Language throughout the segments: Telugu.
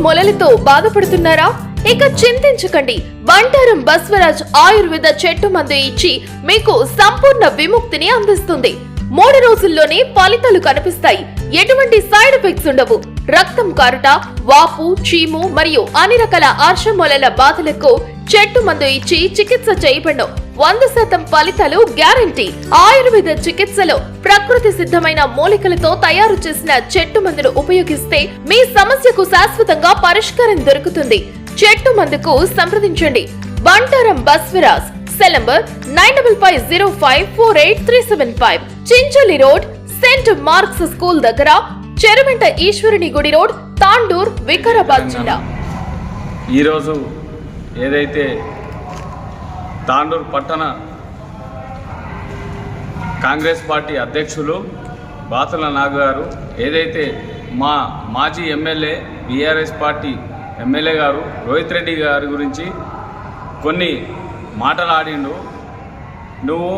మొలలతో బాధపడుతున్నారా? ఇక చింతించకండి. బంటారం బస్వరాజ్ ఆయుర్వేద చెట్టు మందు ఇచ్చి మీకు సంపూర్ణ విముక్తిని అందిస్తుంది. 3 రోజుల్లోనే ఫలితాలు కనిపిస్తాయి. ఎటువంటి సైడ్ ఎఫెక్ట్స్ ఉండవు. రక్తం కారుట, వాపు, చీము మరియు అన్ని రకాల ఆర్షమొలల బాధలకు చెట్టు మందు ఇచ్చి చికిత్స చేయబడను. 100% ఫలితాలు గ్యారంటీ. ఆయుర్వేద చికిత్సలో ప్రకృతి సిద్ధమైన మూలికలతో తయారు చేసిన చెట్టు మందును ఉపయోగిస్తే మీ సమస్యకు శాశ్వతంగా పరిష్కారం దొరుకుతుంది. చెట్టు మందుకు సంప్రదించండి. Bantaram Baswaraj. Cell number 9505483375. Chincholi road, saint Mark's school దగ్గర, చెరువెంట ఈశ్వరుని గుడి రోడ్, తాండూర్, వికారాబాద్ జిల్లా. ఈరోజు ఏదైతే తాండూర్ పట్టణ కాంగ్రెస్ పార్టీ అధ్యక్షులు బాతుల నాగు గారు ఏదైతే మా మాజీ ఎమ్మెల్యే బీఆర్ఎస్ పార్టీ ఎమ్మెల్యే గారు రోహిత్ రెడ్డి గారి గురించి కొన్ని మాటలు ఆడిండు. నువ్వు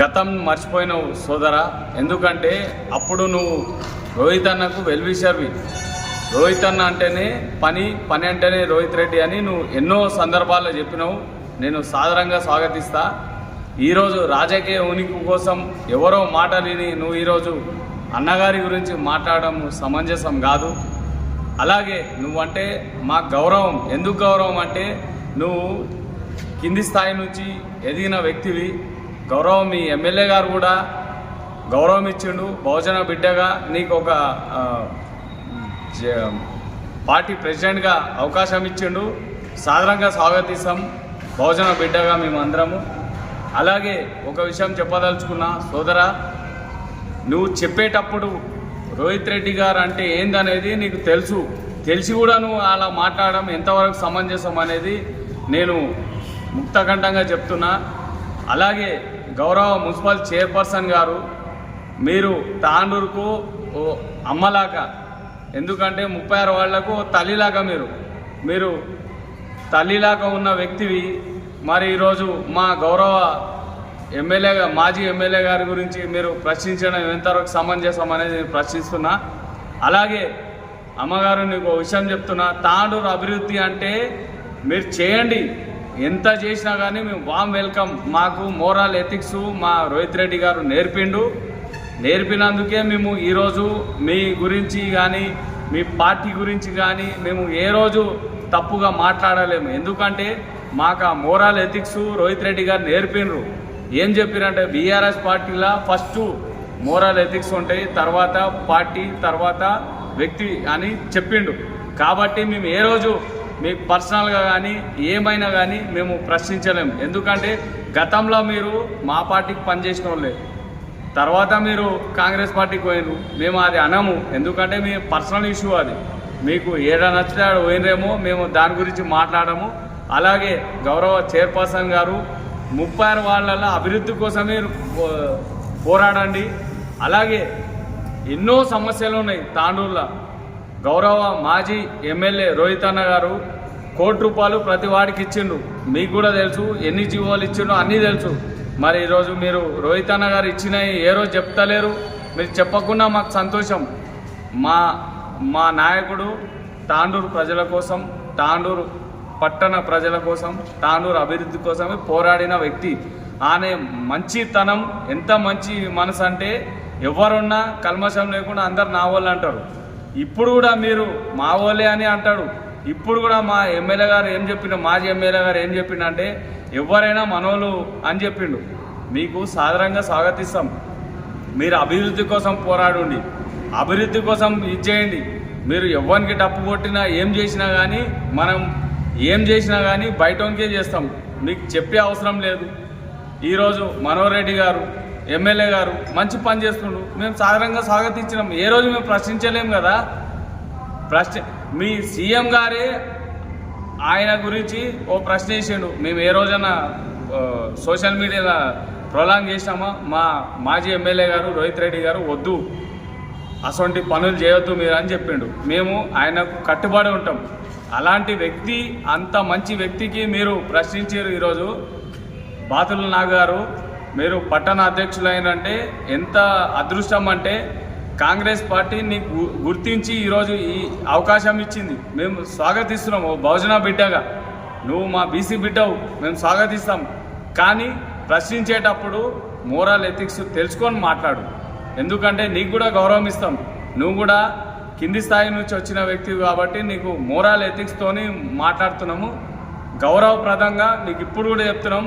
గతం మర్చిపోయినావు సోదరా. ఎందుకంటే అప్పుడు నువ్వు రోహిత్ అన్నకు వెల్విషర్వి. రోహిత్ అన్న అంటేనే పని అంటేనే రోహిత్ రెడ్డి అని నువ్వు ఎన్నో సందర్భాల్లో చెప్పినావు. నేను సాదరంగా స్వాగతిస్తా. ఈరోజు రాజకీయ ఉనికి కోసం ఎవరో మాట విని నువ్వు ఈరోజు అన్నగారి గురించి మాట్లాడడం సమంజసం కాదు. అలాగే నువ్వంటే మా గౌరవం. ఎందుకు గౌరవం అంటే నువ్వు కింది స్థాయి నుంచి ఎదిగిన వ్యక్తివి. గౌరవం మీ ఎమ్మెల్యే గారు కూడా గౌరవం ఇచ్చిండు. బహుజన బిడ్డగా నీకు ఒక పార్టీ ప్రెసిడెంట్గా అవకాశం ఇచ్చిండు. సాధారణంగా స్వాగతిస్తాం బహుజన బిడ్డగా మేమందరము. అలాగే ఒక విషయం చెప్పదలుచుకున్నా సోదరా, నువ్వు చెప్పేటప్పుడు రోహిత్ రెడ్డి గారు అంటే ఏందనేది నీకు తెలిసి కూడా నువ్వు అలా మాట్లాడడం ఎంతవరకు సమంజసం అనేది నేను ముక్తకంఠంగా చెప్తున్నా. అలాగే గౌరవ మున్సిపల్ చైర్పర్సన్ గారు, మీరు తాండూరుకు అమ్మలాగా, ఎందుకంటే 36 వాళ్లకు తల్లిలాగా మీరు తల్లిలాగా ఉన్న వ్యక్తివి. మరి ఈరోజు మా గౌరవ ఎమ్మెల్యేగా మాజీ ఎమ్మెల్యే గారి గురించి మీరు ప్రశ్నించడం ఎంతవరకు సమంజసం అనేది నేను ప్రశ్నిస్తున్నా. అలాగే అమ్మగారు నీకు విషయం చెప్తున్నా, తాండూరు అభివృద్ధి అంటే మీరు చేయండి, ఎంత చేసినా కానీ మేము వామ్ వెల్కమ్. మాకు మోరల్ ఎథిక్స్ మా రోహిత్ రెడ్డి గారు నేర్పినందుకే మేము ఈరోజు మీ గురించి కానీ మీ పార్టీ గురించి కానీ మేము ఏ రోజు తప్పుగా మాట్లాడలేము. ఎందుకంటే మాకు ఆ మోరల్ ఎథిక్స్ రోహిత్ రెడ్డి గారు నేర్పినరు. ఏం చెప్పారంటే బీఆర్ఎస్ పార్టీలో ఫస్ట్ మోరల్ ఎథిక్స్ ఉంటాయి, తర్వాత పార్టీ, తర్వాత వ్యక్తి అని చెప్పిండు. కాబట్టి మేము ఏ రోజు మీకు పర్సనల్గా కానీ ఏమైనా కానీ మేము ప్రశ్నించలేము. ఎందుకంటే గతంలో మీరు మా పార్టీకి పనిచేసిన వాళ్ళే, తర్వాత మీరు కాంగ్రెస్ పార్టీకి పోయినరు. మేము అది అనము, ఎందుకంటే మీ పర్సనల్ ఇష్యూ అది. మీకు ఏడ నచ్చితే ఆడ పోయినరేమో, మేము దాని గురించి మాట్లాడము. అలాగే గౌరవ చైర్పర్సన్ గారు 36 వాళ్లలో అభివృద్ధి కోసమే పోరాడండి. అలాగే ఎన్నో సమస్యలు ఉన్నాయి తాండూరులో. గౌరవ మాజీ ఎమ్మెల్యే రోహిత్ అన్న గారు ₹1 ప్రతి వాడికి ఇచ్చిండు. మీకు కూడా తెలుసు, ఎన్ని జీవోలు ఇచ్చిండో అన్నీ తెలుసు. మరి ఈరోజు మీరు రోహిత్ అన్న గారు ఇచ్చినవి ఏ రోజు చెప్తలేరు. మీరు చెప్పకుండా మాకు సంతోషం. మా నాయకుడు తాండూరు ప్రజల కోసం, తాండూరు పట్టణ ప్రజల కోసం, తాండూరు అభివృద్ధి కోసమే పోరాడిన వ్యక్తి. ఆమె మంచితనం ఎంత మంచి మనసు అంటే ఎవరున్నా కల్మషం లేకుండా అందరు నా వాళ్ళు అంటారు. ఇప్పుడు కూడా మీరు మా వాళ్ళే అని అంటాడు. ఇప్పుడు కూడా మా ఎమ్మెల్యే గారు ఏం చెప్పిండు, మాజీ ఎమ్మెల్యే గారు ఏం చెప్పిండంటే ఎవరైనా మనోళ్ళు అని చెప్పిండు. మీకు సాధారణంగా స్వాగతిస్తాం. మీరు అభివృద్ధి కోసం పోరాడండి, అభివృద్ధి కోసం ఇచ్చేయండి. మీరు ఎవరికి డప్పు కొట్టినా ఏం చేసినా కానీ ఏం చేసినా కానీ బయటకే చేస్తాం, మీకు చెప్పే అవసరం లేదు. ఈరోజు మనోహర్ రెడ్డి గారు ఎమ్మెల్యే గారు మంచి పని చేస్తుండ్రు, మేము సాధారణంగా స్వాగతించినాం. ఏ రోజు మేము ప్రశ్నించలేం కదా. మీ సీఎం గారే ఆయన గురించి ఓ ప్రశ్న వేసిండు. మేము ఏ రోజైనా సోషల్ మీడియాలో ప్రొలాంగ్ చేసినామా? మా మాజీ ఎమ్మెల్యే గారు రోహిత్ రెడ్డి గారు వద్దు, అటువంటి పనులు చేయొద్దు మీరు అని చెప్పిండు. మేము ఆయనకు కట్టుబడి ఉంటాం. అలాంటి వ్యక్తి, అంత మంచి వ్యక్తికి మీరు ప్రశ్నించారు. ఈరోజు బాతుల నాగు గారు మీరు పట్టణ అధ్యక్షులైనంటే ఎంత అదృష్టం అంటే కాంగ్రెస్ పార్టీ నీకు గుర్తించి ఈరోజు ఈ అవకాశం ఇచ్చింది. మేము స్వాగతిస్తున్నాము. బహుజన బిడ్డగా నువ్వు మా బీసీ బిడ్డవు, మేము స్వాగతిస్తాం. కానీ ప్రశ్నించేటప్పుడు మోరల్ ఎథిక్స్ తెలుసుకొని మాట్లాడు. ఎందుకంటే నీకు కూడా గౌరవం ఇస్తాం. నువ్వు కూడా కింది స్థాయి నుంచి వచ్చిన వ్యక్తివి కాబట్టి నీకు మోరల్ ఎథిక్స్తోని మాట్లాడుతున్నాము. గౌరవప్రదంగా నీకు ఇప్పుడు కూడా చెప్తున్నాం,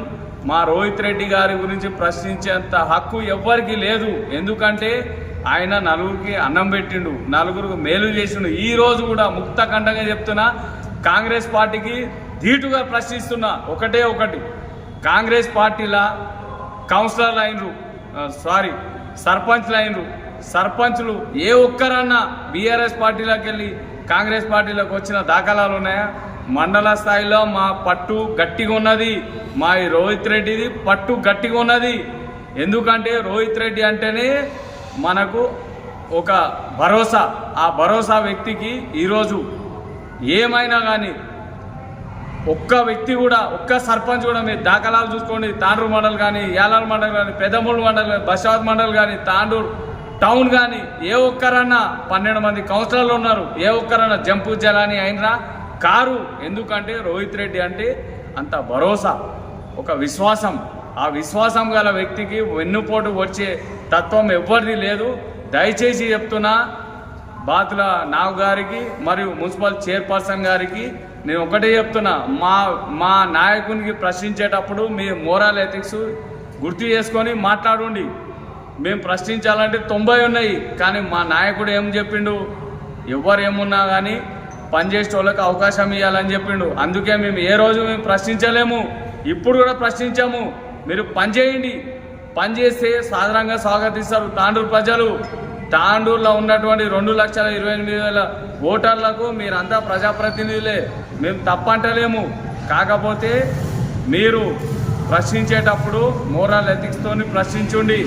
మా రోహిత్ రెడ్డి గారి గురించి ప్రశ్నించేంత హక్కు ఎవ్వరికి లేదు. ఎందుకంటే ఆయన నలుగురికి అన్నం పెట్టిండు, నలుగురికి మేలు చేసిండు. ఈ రోజు కూడా ముక్తఖండంగా చెప్తున్నా, కాంగ్రెస్ పార్టీకి ధీటుగా ప్రశ్నిస్తున్నా. ఒకటే ఒకటి, కాంగ్రెస్ పార్టీల కౌన్సిలర్లు అయినరు, సర్పంచ్లు అయినరు. సర్పంచ్లు ఏ ఒక్కరన్నా బీఆర్ఎస్ పార్టీలోకి వెళ్ళి కాంగ్రెస్ పార్టీలోకి వచ్చిన దాఖలాలు ఉన్నాయా? మండల స్థాయిలో మా పట్టు గట్టిగా ఉన్నది, మా రోహిత్ రెడ్డిది పట్టు గట్టిగా ఉన్నది. ఎందుకంటే రోహిత్ రెడ్డి అంటేనే మనకు ఒక భరోసా. ఆ భరోసా వ్యక్తికి ఈరోజు ఏమైనా కానీ ఒక్క వ్యక్తి కూడా, ఒక్క సర్పంచ్ కూడా మీరు దాఖలాలు చూసుకోండి. తాండూరు మండల్ కానీ, యాలాల మండల్ కానీ, పెద్దమూడు మండల్ కానీ, బషావత్ మండల్ కానీ, తాండూరు టౌన్ కానీ ఏ ఒక్కరన్నా 12 మంది కౌన్సిలర్లు ఉన్నారు. ఏ ఒక్కరన్నా జంపు జలాని అయినరా కారు. ఎందుకంటే రోహిత్ రెడ్డి అంటే అంత భరోసా, ఒక విశ్వాసం. ఆ విశ్వాసం గల వ్యక్తికి వెన్నుపోటు వచ్చే తత్వం ఎవ్వరిది లేదు. దయచేసి చెప్తున్నా, బాతుల నాగు గారికి మరియు మున్సిపల్ చైర్పర్సన్ గారికి నేను ఒకటే చెప్తున్నా, మా నాయకునికి ప్రశ్నించేటప్పుడు మీ మోరల్ ఎథిక్స్ గుర్తు చేసుకొని మాట్లాడండి. మేము ప్రశ్నించాలంటే 90 ఉన్నాయి, కానీ మా నాయకుడు ఏం చెప్పిండు, ఎవరు ఏమున్నా కానీ పనిచేసే వాళ్ళకి అవకాశం ఇవ్వాలని చెప్పిండు. అందుకే మేము ఏ రోజు మేము ప్రశ్నించలేము, ఇప్పుడు కూడా ప్రశ్నించాము. మీరు పనిచేయండి, పనిచేస్తే సాధారణంగా స్వాగతిస్తారు తాండూరు ప్రజలు. తాండూరులో ఉన్నటువంటి 2,28,000 ఓటర్లకు మీరంతా ప్రజాప్రతినిధులే, మేము తప్పంటలేము. కాకపోతే మీరు ప్రశ్నించేటప్పుడు మోరల్ ఎథిక్స్తోని ప్రశ్నించండి.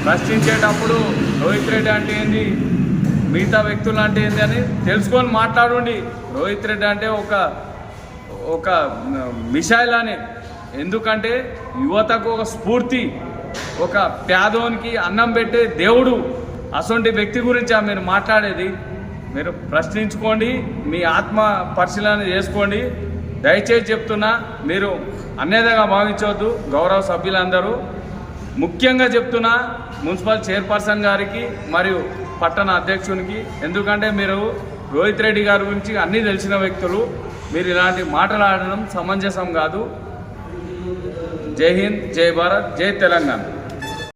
ప్రశ్నించేటప్పుడు రోహిత్ రెడ్డి అంటే ఏంది, మిగతా వ్యక్తులు అంటే ఏంది అని తెలుసుకొని మాట్లాడండి. రోహిత్ రెడ్డి అంటే ఒక మిసైల్ అని. ఎందుకంటే యువతకు ఒక స్ఫూర్తి, ఒక పేదోనికి అన్నం పెట్టే దేవుడు. అసొంటి వ్యక్తి గురించి మీరు మాట్లాడేది. మీరు ప్రశ్నించుకోండి, మీ ఆత్మ పరిశీలన చేసుకోండి. దయచేసి చెప్తున్నా, మీరు అన్నేదంగా భావించవద్దు. గౌరవ సభ్యులందరూ ముఖ్యంగా చెప్తున్నా, మున్సిపల్ చైర్పర్సన్ గారికి మరియు పట్టణ అధ్యక్షునికి. ఎందుకంటే మీరు రోహిత్ రెడ్డి గారి గురించి అన్నీ తెలిసిన వ్యక్తులు, మీరు ఇలాంటి మాటలు ఆడడం సమంజసం కాదు. జై హింద్, జై భారత్, జై తెలంగాణ.